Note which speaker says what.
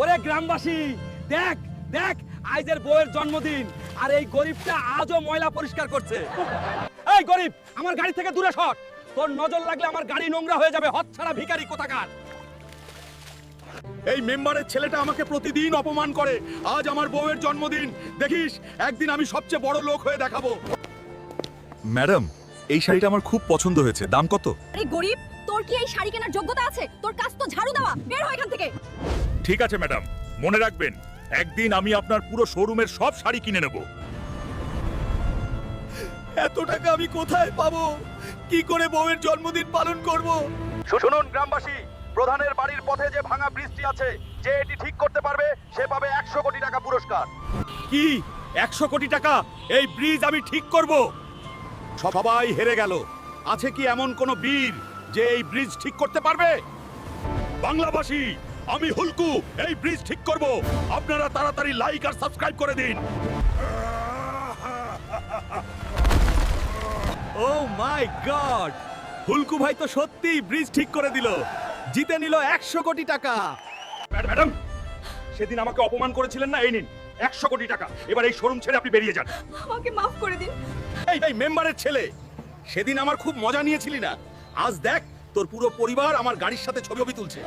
Speaker 1: ওরে গ্রামবাসী, দেখ দেখ, আইজের বউয়ের জন্মদিন, আর এই গরিবটা আজও ময়লা পরিষ্কার করছে। এই গরিব, আমার গাড়ি থেকে দূরে সর, তোর নজর লাগলে আমার গাড়ি নোংরা হয়ে যাবে, হতছাড়া ভিখারি কোথাকার।
Speaker 2: এই মেম্বারের ছেলেটা আমাকে প্রতিদিন অপমান করে। আজ আমার বউয়ের জন্মদিন, দেখিস একদিন আমি সবচেয়ে বড় লোক হয়ে দেখাবো। ম্যাডাম, এই শাড়িটা আমার খুব পছন্দ হয়েছে, দাম কত?
Speaker 3: আরে গরিব, তোর কি এই শাড়ি কেনার যোগ্যতা আছে? তোর কাজ তো ঝাড়ু দেওয়া, বের হ এখান থেকে।
Speaker 2: ঠিক আছে ম্যাডাম, মনে রাখবেন একদিন আমি আপনার পুরো শোরুমের সব শাড়ি কিনে নেব। এত টাকা আমি কোথায় পাবো? কি করে বউয়ের জন্মদিন পালন করব? শুনুন গ্রামবাসী, প্রধানের বাড়ির পথে যে ভাঙা ব্রিজটি আছে, যে এটি ঠিক করতে পারবে সে পাবে 100 কোটি টাকা পুরস্কার। কি 100 কোটি টাকা? এই ব্রিজ আমি ঠিক করব? সবাই হেরে গেল। আছে কি এমন কোন বীর যে এই ব্রিজ ঠিক করতে পারবে? বাংলাবাসী, আমি হুলকু এই ব্রিজ ঠিক করব। আপনারা তাড়াতাড়ি লাইক আর সাবস্ক্রাইব করে দিন। ও মাই গড, হুলকু ভাই তো সত্যিই ব্রিজ ঠিক করে দিল, জিতে নিল 100 কোটি টাকা। ম্যাডাম, সেদিন আমাকে অপমান করেছিলেন না, এই নিন 100 কোটি টাকা। এবার এই শোরুম ছেড়ে আপনি বেরিয়ে যান।
Speaker 3: আমাকে মাফ করে দিন।
Speaker 2: এই মেম্বারের ছেলে, সেদিন আমার খুব মজা নিয়েছিলি না? আজ দেখ তোর পুরো পরিবার আমার গাড়ির সাথে ছবি তুলছে।